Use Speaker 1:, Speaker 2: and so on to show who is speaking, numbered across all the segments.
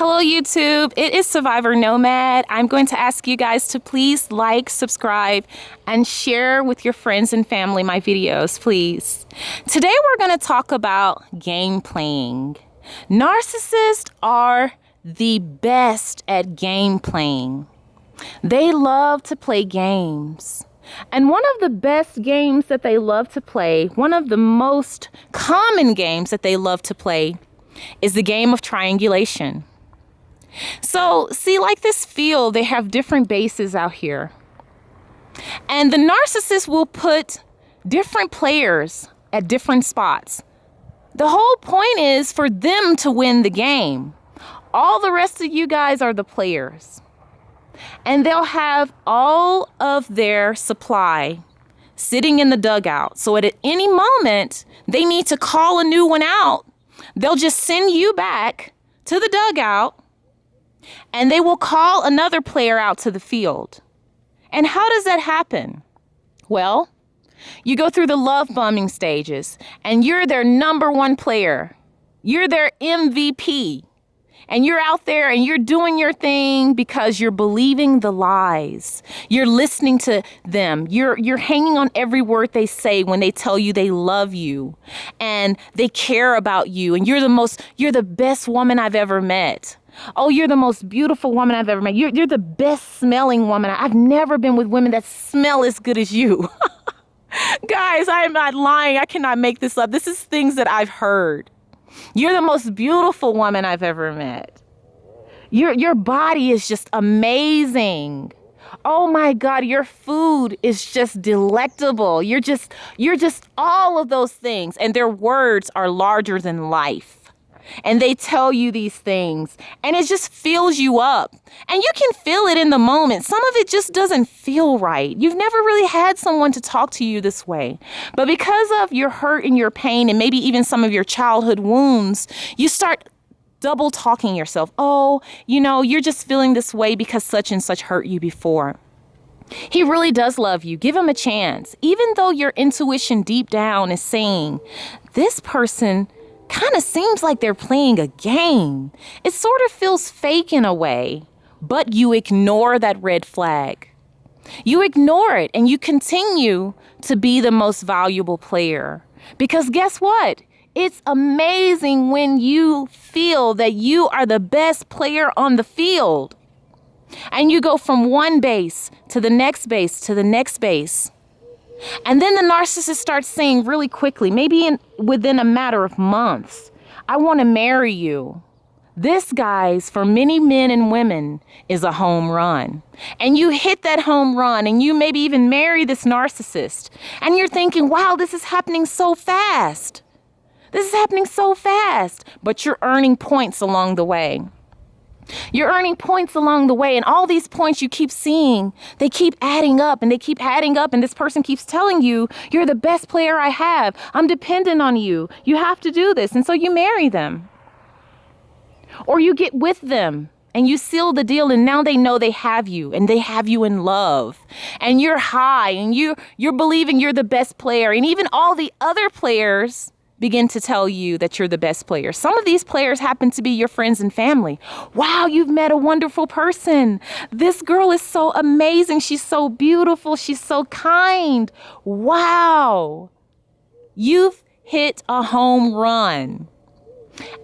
Speaker 1: Hello, YouTube. It is Survivor Nomad. I'm going to ask you guys to please like, subscribe, and share with your friends and family my videos, please. Today, we're going to talk about game playing. Narcissists are the best at game playing. They love to play games. And one of the best games that they love to play, one of the most common games that they love to play, is the game of triangulation. So, see, like this field, they have different bases out here. And the narcissist will put different players at different spots. The whole point is for them to win the game. All the rest of you guys are the players. And they'll have all of their supply sitting in the dugout. So at any moment, they need to call a new one out. They'll just send you back to the dugout, and they will call another player out to the field. And how does that happen? Well, you go through the love bombing stages, and you're their number one player. You're their MVP. And you're out there and you're doing your thing because you're believing the lies. You're listening to them. You're hanging on every word they say when they tell you they love you and they care about you. And you're the best woman I've ever met. Oh, you're the most beautiful woman I've ever met. You're the best smelling woman. I've never been with women that smell as good as you. Guys, I am not lying. I cannot make this up. This is things that I've heard. You're the most beautiful woman I've ever met. Your body is just amazing. Oh my God, your food is just delectable. You're just all of those things. And their words are larger than life. And they tell you these things and it just fills you up. And you can feel it in the moment. Some of it just doesn't feel right. You've never really had someone to talk to you this way. But because of your hurt and your pain and maybe even some of your childhood wounds, you start double talking yourself. Oh, you're just feeling this way because such and such hurt you before. He really does love you. Give him a chance. Even though your intuition deep down is saying, this person kind of seems like they're playing a game. It sort of feels fake in a way, but you ignore that red flag. You ignore it and you continue to be the most valuable player. Because guess what? It's amazing when you feel that you are the best player on the field. And you go from one base to the next base to the next base. And then the narcissist starts saying really quickly, maybe within a matter of months, I want to marry you. This, guys, for many men and women, is a home run. And you hit that home run and you maybe even marry this narcissist. And you're thinking, wow, this is happening so fast. This is happening so fast. But you're earning points along the way. You're earning points along the way, and all these points you keep seeing, they keep adding up, and they keep adding up, and this person keeps telling you, you're the best player I have. I'm dependent on you. You have to do this. And so you marry them. Or you get with them, and you seal the deal, and now they know they have you, and they have you in love. And you're high, and you're believing you're the best player, and even all the other players begin to tell you that you're the best player. Some of these players happen to be your friends and family. Wow, you've met a wonderful person. This girl is so amazing. She's so beautiful. She's so kind. Wow. You've hit a home run.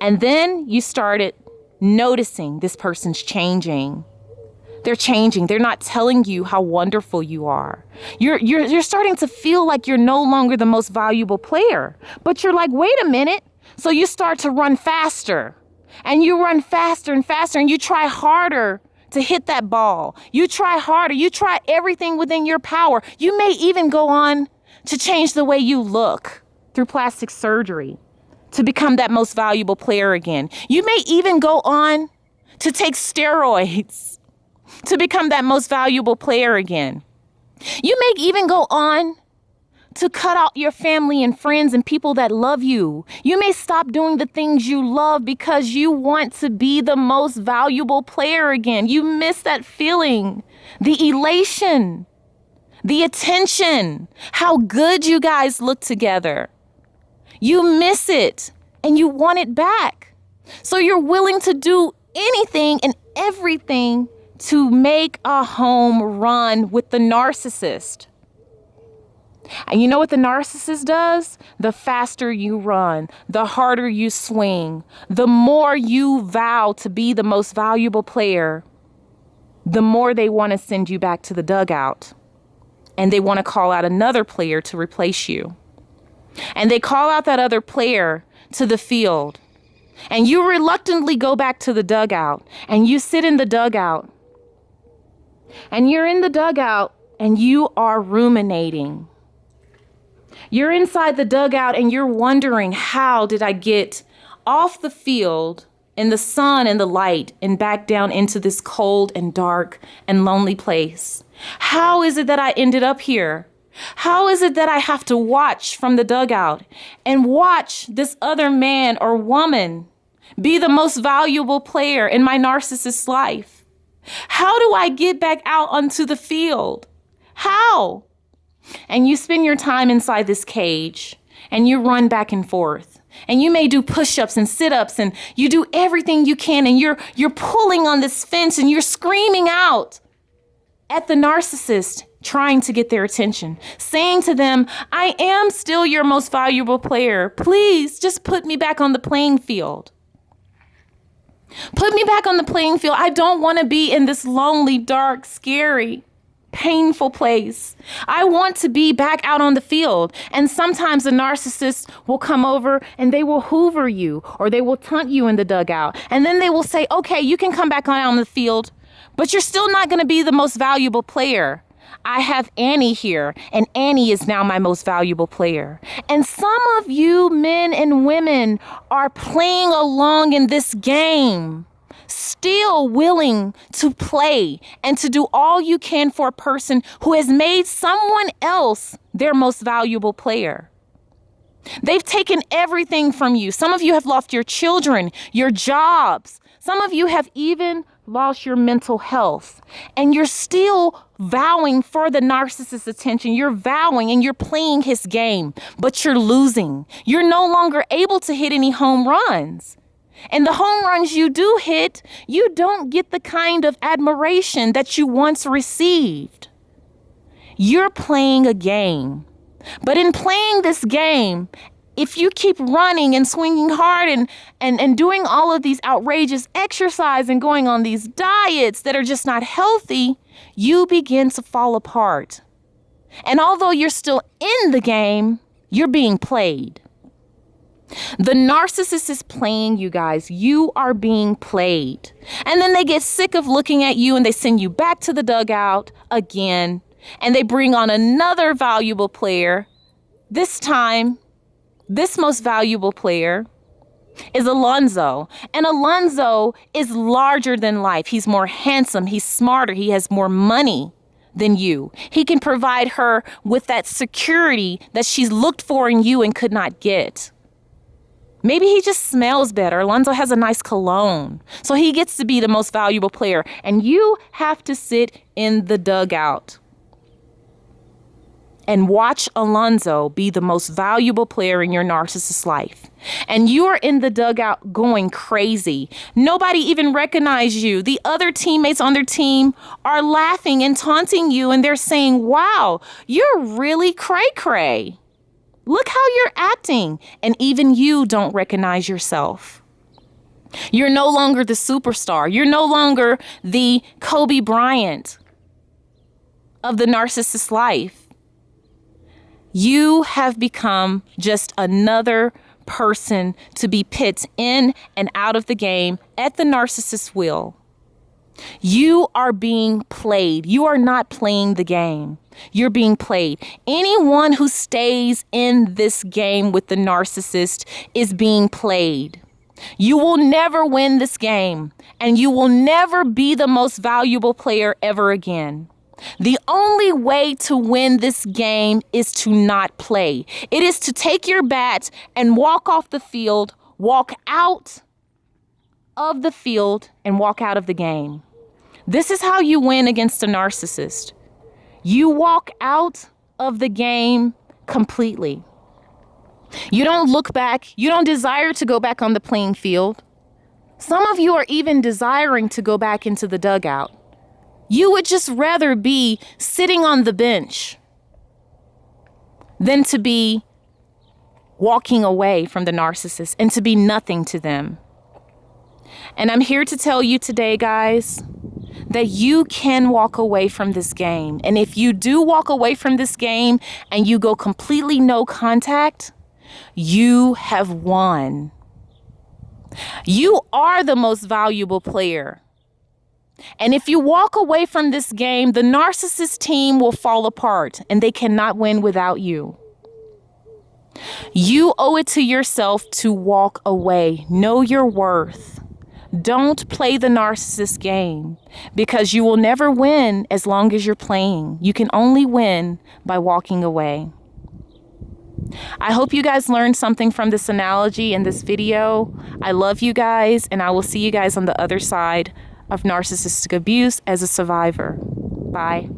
Speaker 1: And then you started noticing this person's changing. They're changing. They're not telling you how wonderful you are. You're starting to feel like you're no longer the most valuable player. But you're like, wait a minute. So you start to run faster. And you run faster and faster. And you try harder to hit that ball. You try harder. You try everything within your power. You may even go on to change the way you look through plastic surgery to become that most valuable player again. You may even go on to take steroids to become that most valuable player again. You may even go on to cut out your family and friends and people that love you. You may stop doing the things you love because you want to be the most valuable player again. You miss that feeling, the elation, the attention, how good you guys look together. You miss it and you want it back. So you're willing to do anything and everything to make a home run with the narcissist. And you know what the narcissist does? The faster you run, the harder you swing, the more you vow to be the most valuable player, the more they want to send you back to the dugout. And they want to call out another player to replace you. And they call out that other player to the field. And you reluctantly go back to the dugout. And you sit in the dugout. And you're in the dugout and you are ruminating. You're inside the dugout and you're wondering, how did I get off the field in the sun and the light and back down into this cold and dark and lonely place? How is it that I ended up here? How is it that I have to watch from the dugout and watch this other man or woman be the most valuable player in my narcissist's life? How do I get back out onto the field? How? And you spend your time inside this cage and you run back and forth. And you may do push-ups and sit-ups and you do everything you can and you're pulling on this fence and you're screaming out at the narcissist, trying to get their attention, saying to them, I am still your most valuable player. Please just put me back on the playing field. Put me back on the playing field. I don't want to be in this lonely, dark, scary, painful place. I want to be back out on the field. And sometimes a narcissist will come over and they will hoover you or they will taunt you in the dugout. And then they will say, okay, you can come back on the field, but you're still not going to be the most valuable player. I have Annie here, and Annie is now my most valuable player. And some of you men and women are playing along in this game, still willing to play and to do all you can for a person who has made someone else their most valuable player. They've taken everything from you. Some of you have lost your children, your jobs. Some of you have even lost your mental health, and you're still vowing for the narcissist's attention. You're vowing and you're playing his game, but you're losing. You're no longer able to hit any home runs. And the home runs you do hit, you don't get the kind of admiration that you once received. You're playing a game. But in playing this game, if you keep running and swinging hard and doing all of these outrageous exercise and going on these diets that are just not healthy, you begin to fall apart. And although you're still in the game, you're being played. The narcissist is playing you guys. You are being played. And then they get sick of looking at you and they send you back to the dugout again. And they bring on another valuable player. This time, this most valuable player is Alonzo. And Alonzo is larger than life. He's more handsome. He's smarter. He has more money than you. He can provide her with that security that she's looked for in you and could not get. Maybe he just smells better. Alonzo has a nice cologne. So he gets to be the most valuable player. And you have to sit in the dugout and watch Alonzo be the most valuable player in your narcissist's life. And you are in the dugout going crazy. Nobody even recognizes you. The other teammates on their team are laughing and taunting you, and they're saying, wow, you're really cray-cray. Look how you're acting. And even you don't recognize yourself. You're no longer the superstar. You're no longer the Kobe Bryant of the narcissist's life. You have become just another person to be put in and out of the game at the narcissist's will. You are being played. You are not playing the game. You're being played. Anyone who stays in this game with the narcissist is being played. You will never win this game, and you will never be the most valuable player ever again. The only way to win this game is to not play. It is to take your bat and walk off the field, walk out of the field, and walk out of the game. This is how you win against a narcissist. You walk out of the game completely. You don't look back. You don't desire to go back on the playing field. Some of you are even desiring to go back into the dugout. You would just rather be sitting on the bench than to be walking away from the narcissist and to be nothing to them. And I'm here to tell you today, guys, that you can walk away from this game. And if you do walk away from this game and you go completely no contact, you have won. You are the most valuable player. And if you walk away from this game, the narcissist team will fall apart and they cannot win without you. You owe it to yourself to walk away. Know your worth. Don't play the narcissist game because you will never win as long as you're playing. You can only win by walking away. I hope you guys learned something from this analogy in this video. I love you guys, and I will see you guys on the other side of narcissistic abuse as a survivor. Bye.